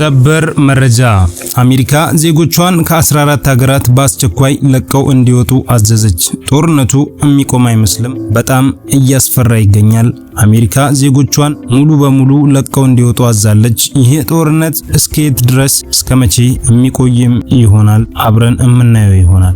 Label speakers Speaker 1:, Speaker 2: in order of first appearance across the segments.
Speaker 1: ሰበር መረጃ አሜሪካ ዜጎቿን ከ14 ሀገራት በአስቸኳይ ለቀው እንዲወጡ አዘዘች። ጦርነቱ የሚቆም አይመስልም። በጣም እያስፈራ ይገኛል። አሜሪካ ዜጎቿን ሙሉ በሙሉ ለቀው እንዲወጡ አዛለች። ይህ ጦርነት እስከየት ድረስ እስከመቼ የሚቆይም ይሆናል? አብረን የምናየው ይሆናል።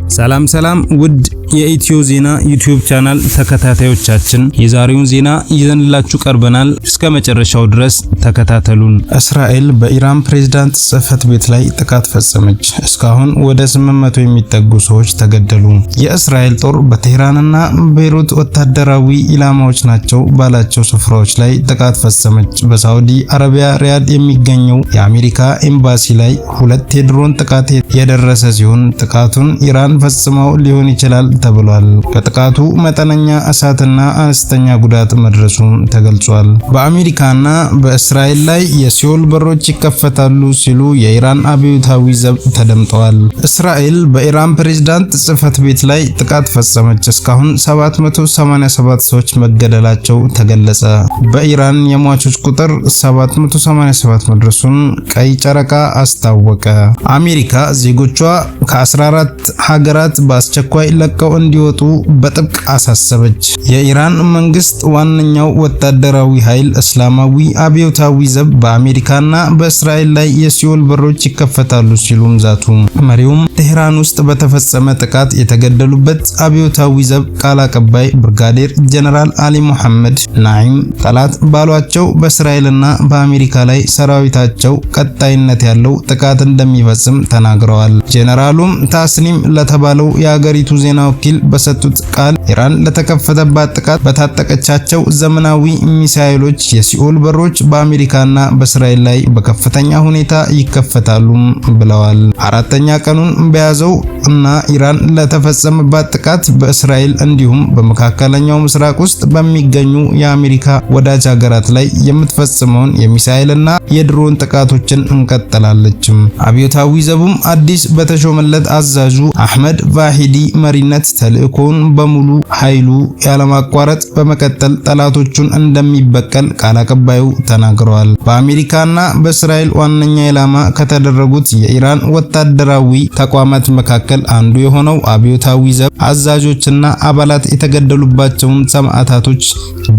Speaker 1: ሰላም ውድ የኢትዮ ዜና ዩቲዩብ ቻናል ተከታታዮቻችን የዛሬውን ዜና ይዘንላችሁ ቀርበናል። እስከ መጨረሻው ድረስ ተከታተሉን።
Speaker 2: እስራኤል በኢራን ፕሬዝዳንት ጽህፈት ቤት ላይ ጥቃት ፈጸመች። እስካሁን ወደ 800 የሚጠጉ ሰዎች ተገደሉ። የእስራኤል ጦር በቴህራንና ቤይሩት ወታደራዊ ኢላማዎች ናቸው ባላቸው ስፍራዎች ላይ ጥቃት ፈጸመች። በሳውዲ አረቢያ ሪያድ የሚገኘው የአሜሪካ ኤምባሲ ላይ 2 የድሮን ጥቃት የደረሰ ሲሆን ጥቃቱን ኢራን ፈጽመው ሊሆን ይችላል ተብሏል። ከጥቃቱ መጠነኛ እሳትና አነስተኛ ጉዳት መድረሱ ተገልጿል። በአሜሪካና በእስራኤል ላይ የሲኦል በሮች ይከፈታሉ ሲሉ የኢራን አብዮታዊ ዘብ ተደምጠዋል። እስራኤል በኢራን ፕሬዝዳንት ጽህፈት ቤት ላይ ጥቃት ፈጸመች። እስካሁን 787 ሰዎች መገደላቸው ተገለጸ። በኢራን የሟቾች ቁጥር 787 መድረሱን ቀይ ጨረቃ አስታወቀ። አሜሪካ ዜጎቿ ከ14 ሀገራት በአስቸኳይ ለቀው እንዲወጡ በጥብቅ አሳሰበች። የኢራን መንግስት ዋነኛው ወታደራዊ ኃይል እስላማዊ አብዮታዊ ዘብ በአሜሪካና በእስራኤል ላይ የሲኦል በሮች ይከፈታሉ ሲሉም ዛቱ። መሪውም ቴህራን ውስጥ በተፈጸመ ጥቃት የተገደሉበት አብዮታዊ ዘብ ቃል አቀባይ ብርጋዴር ጀነራል አሊ ሙሐመድ ናኢም ጠላት ባሏቸው በእስራኤልና በአሜሪካ ላይ ሰራዊታቸው ቀጣይነት ያለው ጥቃት እንደሚፈጽም ተናግረዋል። ጀነራሉም ታስኒም ለተባለው የሀገሪቱ ዜና ወኪል በሰጡት ቃል ኢራን ለተከፈተባት ጥቃት በታጠቀቻቸው ዘመናዊ ሚሳኤሎች የሲኦል በሮች በአሜሪካና በእስራኤል ላይ በከፍተኛ ሁኔታ ይከፈታሉ ብለዋል። አራተኛ ቀኑን በያዘው እና ኢራን ለተፈጸመባት ጥቃት በእስራኤል እንዲሁም በመካከለኛው ምስራቅ ውስጥ በሚገኙ የአሜሪካ ወዳጅ ሀገራት ላይ የምትፈጽመውን የሚሳኤልና የድሮን ጥቃቶችን እንቀጥላለችም። አብዮታዊ ዘቡም አዲስ በተሾመለት አዛዡ አህመድ ቫሂዲ መሪነት ተልእኮውን በሙሉ ኃይሉ ያለማቋረጥ በመቀጠል ጠላቶቹን እንደሚበቀል ቃል አቀባዩ ተናግረዋል። በአሜሪካና በእስራኤል ዋነኛ ኢላማ ከተደረጉት የኢራን ወታደራዊ ተቋማት መካከል አንዱ የሆነው አብዮታዊ ዘብ አዛዦችና አባላት የተገደሉባቸውን ሰማዕታቶች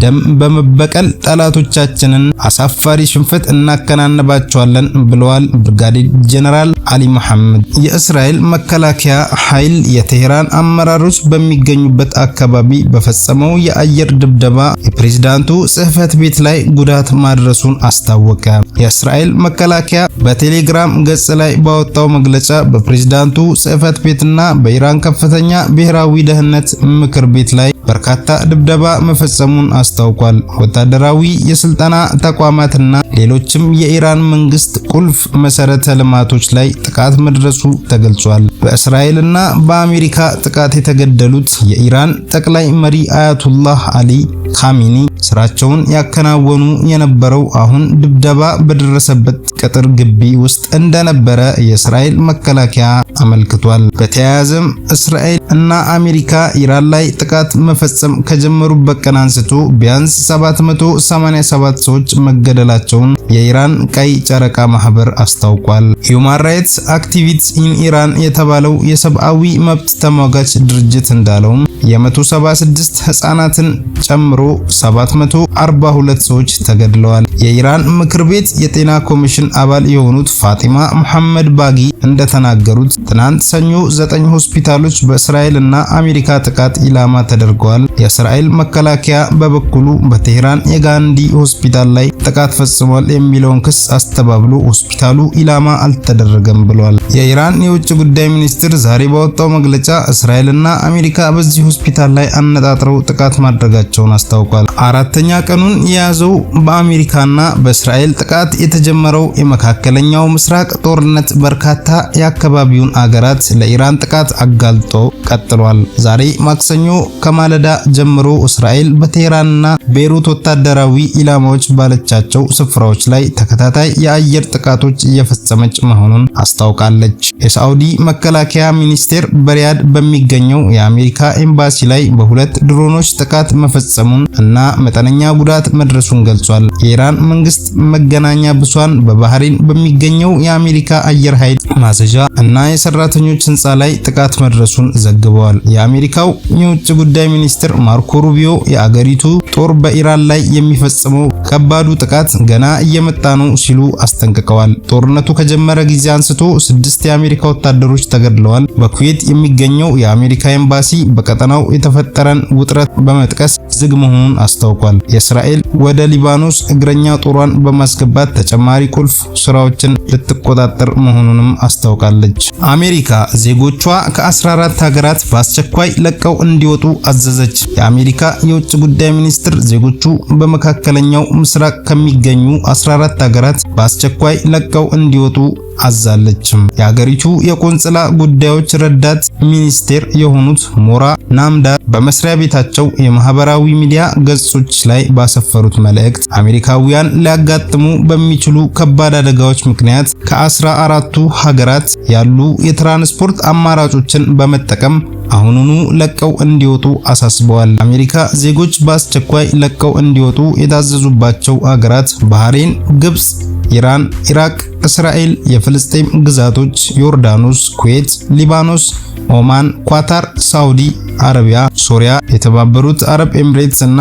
Speaker 2: ደም በመበቀል ጠላቶቻችንን አሳፋሪ ሽንፈት እናከናንባቸዋለን ብለዋል ብርጋዴር ጀነራል አሊ መሐመድ። የእስራኤል መከላከያ ኃይል የቴህራን አመራሮች በሚገኙበት አካባቢ በፈጸመው የአየር ድብደባ የፕሬዝዳንቱ ጽህፈት ቤት ላይ ጉዳት ማድረሱን አስታወቀ። የእስራኤል መከላከያ በቴሌግራም ገጽ ላይ ባወጣው መግለጫ በፕሬዝዳንቱ ጽህፈት ቤትና በኢራን ከፍተኛ ብሔራዊ ደህንነት ምክር ቤት ላይ በርካታ ድብደባ መፈጸሙን አስታውቋል። ወታደራዊ የስልጠና ተቋማትና ሌሎችም የኢራን መንግስት ቁልፍ መሰረተ ልማቶች ላይ ጥቃት መድረሱ ተገልጿል። በእስራኤልና በአሜሪካ ጥቃት የተገደሉት የኢራን ጠቅላይ መሪ አያቱላህ አሊ ካሚኒ ስራቸውን ያከናወኑ የነበረው አሁን ድብደባ በደረሰበት ቅጥር ግቢ ውስጥ እንደነበረ የእስራኤል መከላከያ አመልክቷል። በተያያዘም እስራኤል እና አሜሪካ ኢራን ላይ ጥቃት መፈጸም ከጀመሩበት ቀን አንስቶ ቢያንስ 787 ሰዎች መገደላቸውን የኢራን ቀይ ጨረቃ ማህበር አስታውቋል። ሁማን ራይትስ አክቲቪስት ኢን ኢራን የተባለው የሰብአዊ መብት ተሟጋች ድርጅት እንዳለውም የ176 ህፃናትን ጨምሮ 742 ሰዎች ተገድለዋል። የኢራን ምክር ቤት የጤና ኮሚሽን አባል የሆኑት ፋጢማ ሙሐመድ ባጊ እንደተናገሩት ትናንት ሰኞ 9 ሆስፒታሎች በእስራኤልና አሜሪካ ጥቃት ኢላማ ተደርገዋል። የእስራኤል መከላከያ በበኩሉ በቴህራን የጋንዲ ሆስፒታል ላይ ጥቃት ፈጽሟል የሚለውን ክስ አስተባብሎ ሆስፒታሉ ኢላማ አልተደረገም ብሏል። የኢራን የውጭ ጉዳይ ሚኒስትር ዛሬ ባወጣው መግለጫ እስራኤልና አሜሪካ በዚህ ሆስፒታል ላይ አነጣጥረው ጥቃት ማድረጋቸውን አስታውቋል። አራተኛ ቀኑን የያዘው በአሜሪካና በእስራኤል ጥቃት የተጀመረው የመካከለኛው ምስራቅ ጦርነት በርካታ የአካባቢውን አገራት ለኢራን ጥቃት አጋልጦ ቀጥሏል። ዛሬ ማክሰኞ ከማለዳ ጀምሮ እስራኤል በቴህራንና ቤይሩት ወታደራዊ ኢላማዎች ባለቻቸው ስፍራዎች ላይ ተከታታይ የአየር ጥቃቶች እየፈጸመች መሆኑን አስታውቃለች። የሳውዲ መከላከያ ሚኒስቴር በሪያድ በሚገኘው የአሜሪካ ኤምባሲ ላይ በ2 ድሮኖች ጥቃት መፈጸሙን እና መጠነኛ ጉዳት መድረሱን ገልጿል። የኢራን የኢራን መንግስት መገናኛ ብዙሃን በባህሬን በሚገኘው የአሜሪካ አየር ኃይል ማዘዣ እና የሰራተኞች ህንፃ ላይ ጥቃት መድረሱን ዘግበዋል። የአሜሪካው የውጭ ጉዳይ ሚኒስትር ማርኮ ሩቢዮ የአገሪቱ ጦር በኢራን ላይ የሚፈጽመው ከባዱ ጥቃት ገና እየመጣ ነው ሲሉ አስጠንቅቀዋል። ጦርነቱ ከጀመረ ጊዜ አንስቶ 6 የአሜሪካ ወታደሮች ተገድለዋል። በኩዌት የሚገኘው የአሜሪካ ኤምባሲ በቀጠናው የተፈጠረን ውጥረት በመጥቀስ ዝግ መሆኑን አስታውቋል። የእስራኤል ወደ ሊባኖስ እግረኛ ጦሯን በማስገባት ተጨማሪ ቁልፍ ስራዎችን ልትቆጣጠር መሆኑንም አስታውቃለች። አሜሪካ ዜጎቿ ከ14 ሀገራት በአስቸኳይ ለቀው እንዲወጡ አዘዘች። የአሜሪካ የውጭ ጉዳይ ሚኒስትር ዜጎቹ በመካከለኛው ምስራቅ ከሚገኙ 14 ሀገራት በአስቸኳይ ለቀው እንዲወጡ አዛለችም። የሀገሪቱ የቆንጽላ ጉዳዮች ረዳት ሚኒስቴር የሆኑት ሞራ ናምዳር በመስሪያ ቤታቸው የማህበራዊ ሚዲያ ገጾች ላይ ባሰፈሩት መልእክት አሜሪካውያን ሊያጋጥሙ በሚችሉ ከባድ አደጋዎች ምክንያት ከ14ቱ ሀገራት ያሉ የትራንስፖርት አማራጮችን በመጠቀም አሁኑኑ ለቀው እንዲወጡ አሳስበዋል። አሜሪካ ዜጎች በአስቸኳይ ለቀው እንዲወጡ የታዘዙባቸው ሀገራት ባህሬን፣ ግብጽ፣ ኢራን፣ ኢራቅ፣ እስራኤል፣ የፍልስጤም ግዛቶች፣ ዮርዳኖስ፣ ኩዌት፣ ሊባኖስ፣ ኦማን፣ ኳታር፣ ሳውዲ አረቢያ፣ ሶሪያ፣ የተባበሩት አረብ ኤምሬትስ እና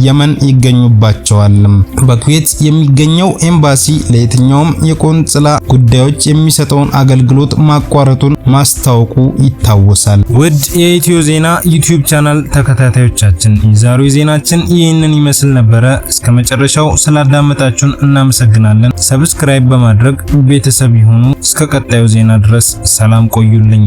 Speaker 2: የመን ይገኙባቸዋል። በኩዌት የሚገኘው ኤምባሲ ለየትኛውም የቆንጽላ ጉዳዮች የሚሰጠውን አገልግሎት ማቋረጡን ማስታወቁ ይታወሳል።
Speaker 1: ውድ የኢትዮ ዜና ዩቲዩብ ቻናል ተከታታዮቻችን የዛሬው ዜናችን ይህንን ይመስል ነበረ። እስከ መጨረሻው ስላዳመጣችሁን እናመሰግናለን። ሰብስክራይብ በማድረግ ቤተሰብ ይሁኑ። እስከ ቀጣዩ ዜና ድረስ ሰላም ቆዩልኝ።